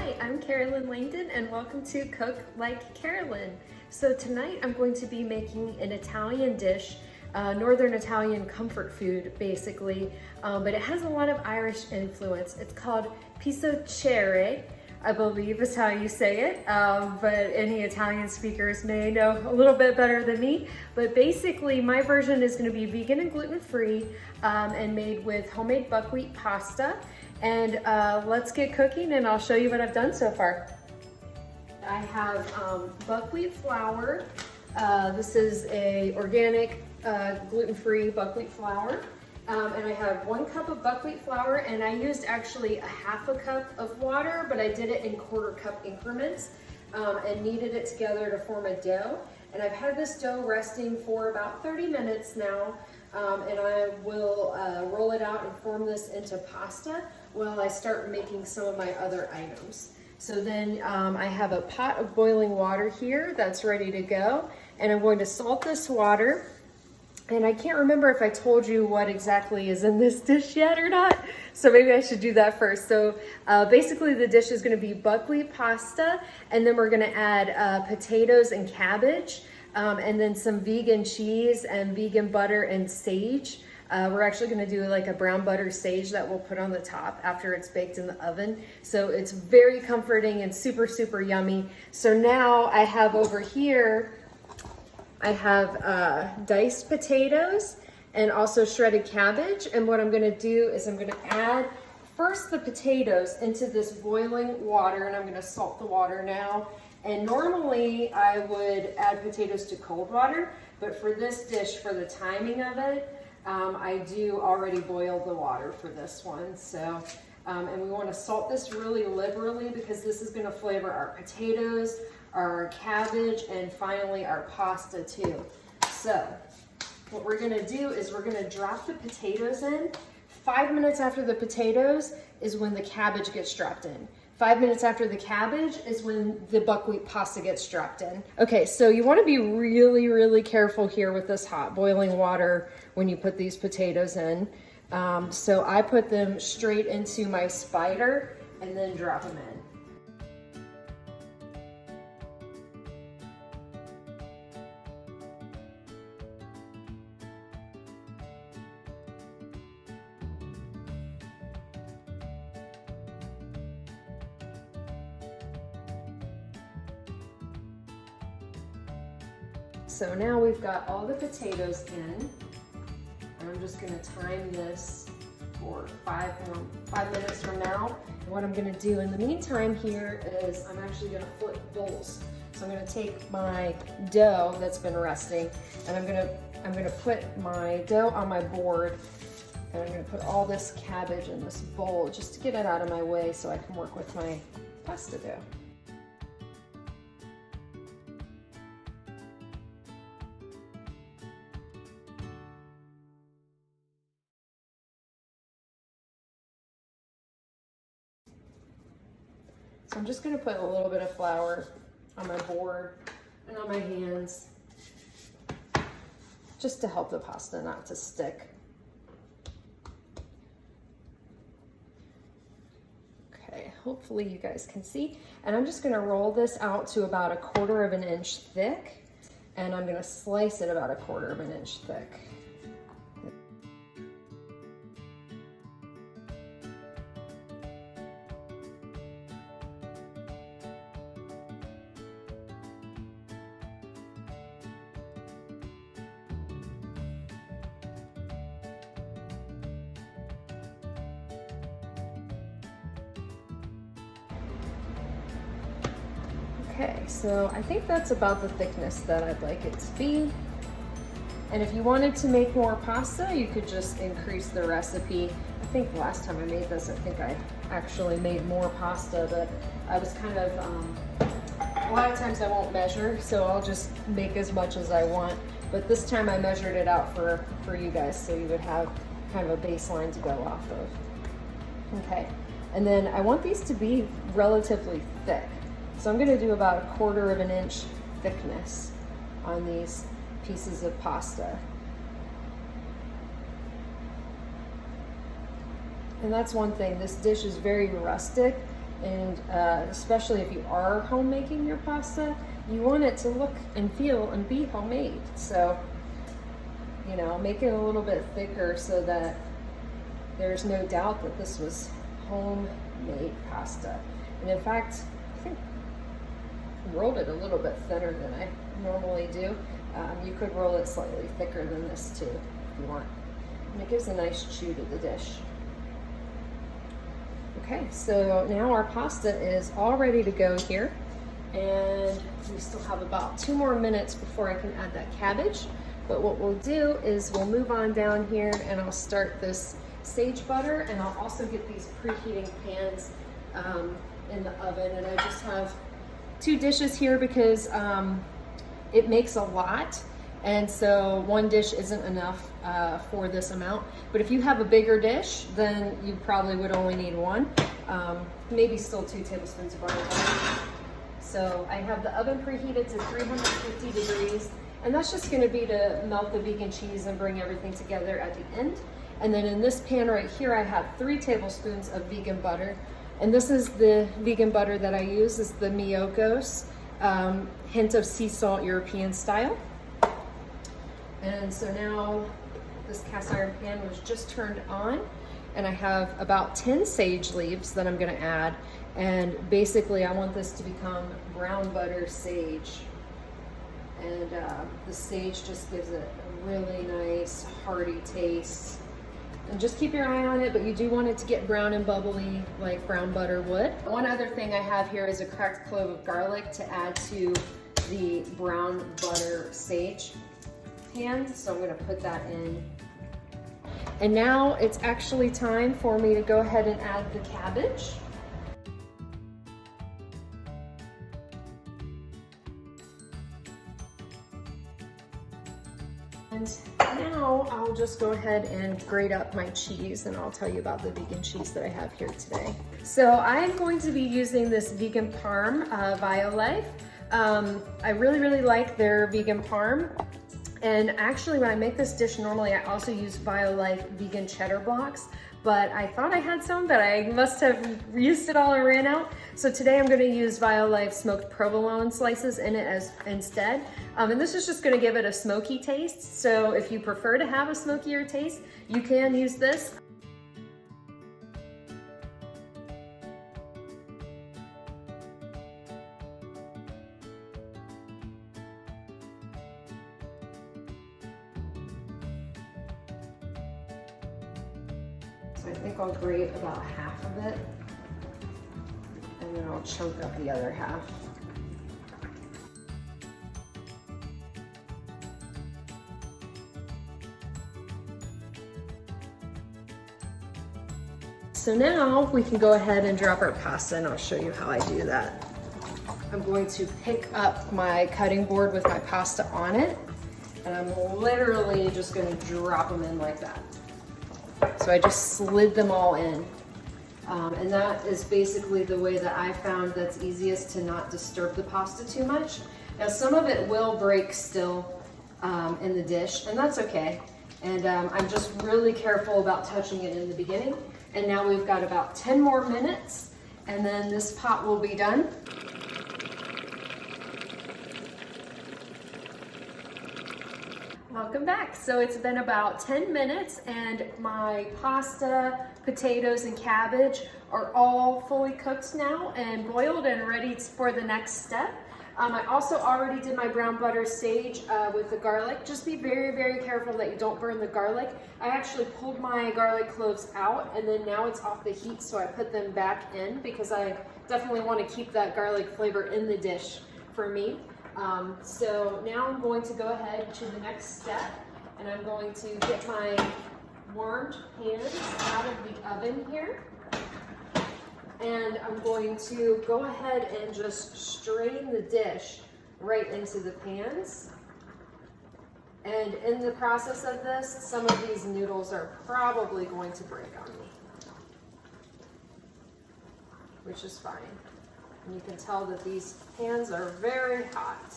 Hi, I'm Carolyn Langdon and welcome to Cook Like Carolyn. So tonight I'm going to be making an Italian dish, Northern Italian comfort food basically, but it has a lot of Irish influence. It's called Pizzoccheri, I believe is how you say it, but any Italian speakers may know a little bit better than me. But basically my version is going to be vegan and gluten-free and made with homemade buckwheat pasta. And let's get cooking and I'll show you what I've done so far. I have buckwheat flour. This is a organic gluten-free buckwheat flour. And I have 1 cup of buckwheat flour, and I used actually a ½ cup of water, but I did it in ¼ cup increments and kneaded it together to form a dough. And I've had this dough resting for about 30 minutes now, and I will roll it out and form this into pasta while I start making some of my other items. So then I have a pot of boiling water here that's ready to go, and I'm going to salt this water. And I can't remember if I told you what exactly is in this dish yet or not, so maybe I should do that first. So basically the dish is gonna be buckwheat pasta, and then we're gonna add potatoes and cabbage, and then some vegan cheese and vegan butter and sage. We're actually gonna do like a brown butter sage that we'll put on the top after it's baked in the oven. So it's very comforting and super, super yummy. So now I have over here, I have diced potatoes and also shredded cabbage. And what I'm gonna do is I'm gonna add first the potatoes into this boiling water, and I'm gonna salt the water now. And normally I would add potatoes to cold water, but for this dish, for the timing of it, I do already boil the water for this one. So, and we wanna salt this really liberally because this is gonna flavor our potatoes, our cabbage, and finally our pasta too. So what we're gonna do is we're gonna drop the potatoes in. 5 minutes after the potatoes is when the cabbage gets dropped in. 5 minutes after the cabbage is when the buckwheat pasta gets dropped in. Okay, so you wanna be really, really careful here with this hot boiling water when you put these potatoes in. So I put them straight into my spider and then drop them in. So now we've got all the potatoes in, and I'm just gonna time this for 5 minutes from now. And what I'm gonna do in the meantime here is I'm actually gonna flip bowls. So I'm gonna take my dough that's been resting, and I'm gonna put my dough on my board, and I'm gonna put all this cabbage in this bowl just to get it out of my way so I can work with my pasta dough. So I'm just gonna put a little bit of flour on my board and on my hands just to help the pasta not to stick. Okay, hopefully you guys can see. And I'm just gonna roll this out to about 1/4 inch thick, and I'm gonna slice it about 1/4 inch thick. Okay, so I think that's about the thickness that I'd like it to be. And if you wanted to make more pasta, you could just increase the recipe. I think the last time I made this, I think I actually made more pasta, but I was kind of, a lot of times I won't measure, so I'll just make as much as I want. But this time I measured it out for you guys, so you would have kind of a baseline to go off of. Okay, and then I want these to be relatively thick. So I'm gonna do about 1/4 inch thickness on these pieces of pasta. And that's one thing, this dish is very rustic, And especially if you are home making your pasta, you want it to look and feel and be homemade. So, you know, make it a little bit thicker so that there's no doubt that this was homemade pasta. And in fact, I think I rolled it a little bit thinner than I normally do. You could roll it slightly thicker than this too, if you want. And it gives a nice chew to the dish. Okay, so now our pasta is all ready to go here. And we still have about 2 more minutes before I can add that cabbage. But what we'll do is we'll move on down here and I'll start this sage butter, and I'll also get these preheating pans in the oven. And I just have 2 dishes here because it makes a lot. And so 1 dish isn't enough for this amount. But if you have a bigger dish, then you probably would only need 1. Maybe still 2 tablespoons of butter. So I have the oven preheated to 350 degrees. And that's just gonna be to melt the vegan cheese and bring everything together at the end. And then in this pan right here, I have 3 tablespoons of vegan butter. And this is the vegan butter that I use. It's the Miyokos, hint of sea salt European style. And so now this cast iron pan was just turned on, and I have about 10 sage leaves that I'm gonna add. And basically I want this to become brown butter sage. And the sage just gives it a really nice hearty taste. And just keep your eye on it, but you do want it to get brown and bubbly like brown butter would. One other thing I have here is a cracked clove of garlic to add to the brown butter sage pan. So I'm gonna put that in. And now it's actually time for me to go ahead and add the cabbage. And now I'll just go ahead and grate up my cheese, and I'll tell you about the vegan cheese that I have here today. So I'm going to be using this vegan parm, Violife. I really like their vegan parm. And actually when I make this dish normally, I also use Violife vegan cheddar blocks, but I thought I had some, but I must have used it all and ran out. So today I'm gonna use Violife smoked provolone slices in it instead. And this is just gonna give it a smoky taste. So if you prefer to have a smokier taste, you can use this. So I think I'll grate about half of it, and then I'll chunk up the other half. So now we can go ahead and drop our pasta, and I'll show you how I do that. I'm going to pick up my cutting board with my pasta on it, and I'm literally just going to drop them in like that. So I just slid them all in. And that is basically the way that I found that's easiest to not disturb the pasta too much. Now some of it will break still in the dish, and that's okay. And I'm just really careful about touching it in the beginning. And now we've got about 10 more minutes, and then this pot will be done. Welcome back. So it's been about 10 minutes and my pasta, potatoes, and cabbage are all fully cooked now and boiled and ready for the next step. I also already did my brown butter sage with the garlic. Just be very careful that you don't burn the garlic. I actually pulled my garlic cloves out, and then now it's off the heat, so I put them back in because I definitely want to keep that garlic flavor in the dish for me. So now I'm going to go ahead to the next step, and I'm going to get my warmed pans out of the oven here. And I'm going to go ahead and just strain the dish right into the pans. And in the process of this, some of these noodles are probably going to break on me, which is fine. And you can tell that these pans are very hot.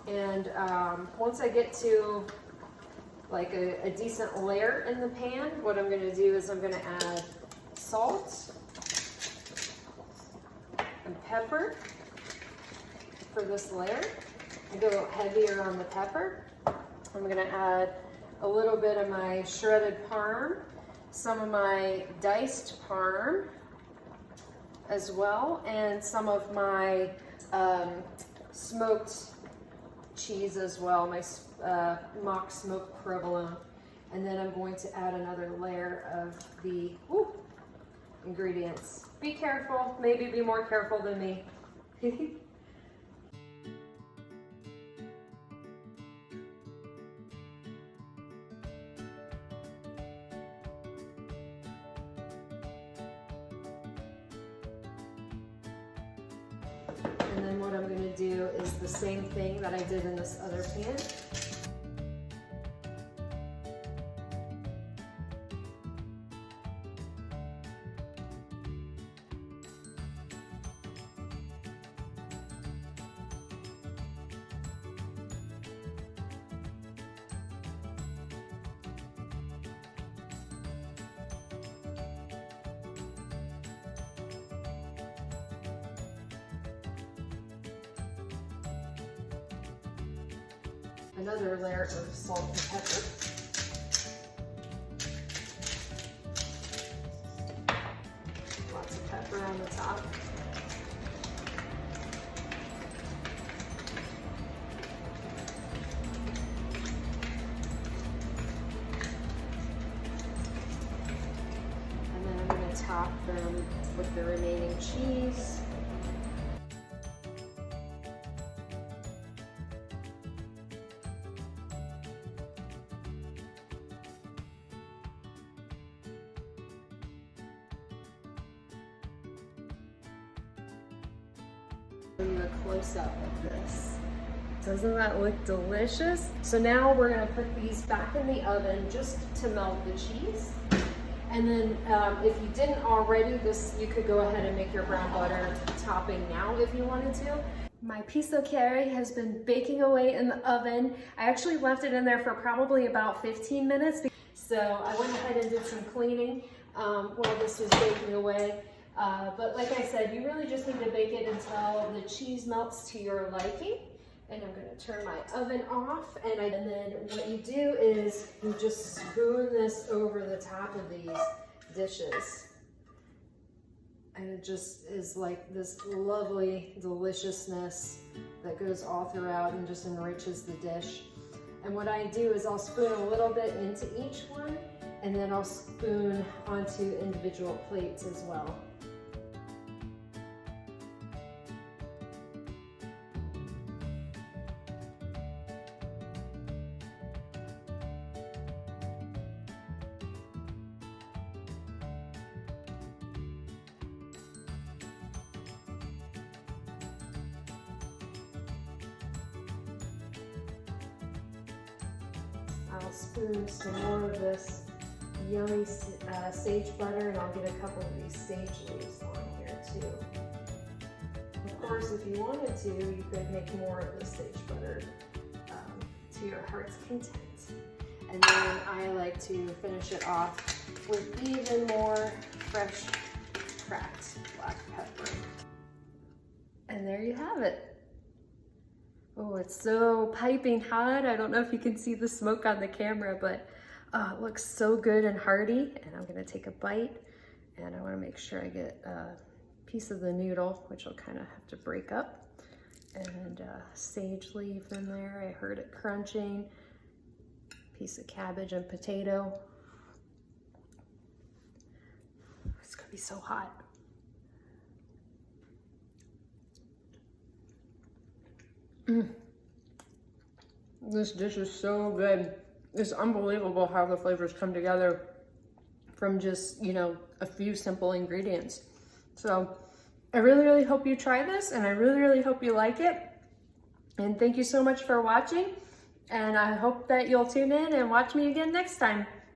And once I get to like a decent layer in the pan, what I'm gonna do is I'm gonna add salt and pepper for this layer. I go heavier on the pepper. I'm gonna add a little bit of my shredded parm, some of my diced parm as well, and some of my smoked cheese as well, my mock smoked provolone. And then I'm going to add another layer of the ingredients. Be careful, maybe be more careful than me. And then what I'm going to do is the same thing that I did in this other pan. Another layer of salt and pepper. Lots of pepper on the top. And then I'm going to top them with the remaining cheese. You a close-up of this. Doesn't that look delicious? So now we're going to put these back in the oven just to melt the cheese. And then if you didn't already, you could go ahead and make your brown butter topping now if you wanted to. My pizzoccheri has been baking away in the oven. I actually left it in there for probably about 15 minutes. So I went ahead and did some cleaning while this was baking away. But like I said, you really just need to bake it until the cheese melts to your liking. And I'm going to turn my oven off. And then what you do is you just spoon this over the top of these dishes. And it just is like this lovely deliciousness that goes all throughout and just enriches the dish. And what I do is I'll spoon a little bit into each one, and then I'll spoon onto individual plates as well. I'll spoon some more of this yummy sage butter, and I'll get a couple of these sage leaves on here too. Of course, if you wanted to, you could make more of the sage butter to your heart's content. And then I like to finish it off with even more fresh cracked black pepper. And there you have it. Oh, it's so piping hot. I don't know if you can see the smoke on the camera, but it looks so good and hearty. And I'm gonna take a bite, and I wanna make sure I get a piece of the noodle, which I'll kind of have to break up. And sage leaf in there, I heard it crunching. Piece of cabbage and potato. It's gonna be so hot. This dish is so good. It's unbelievable how the flavors come together from just, you know, a few simple ingredients. So I really, really hope you try this, and I really, really hope you like it. And thank you so much for watching. And I hope that you'll tune in and watch me again next time.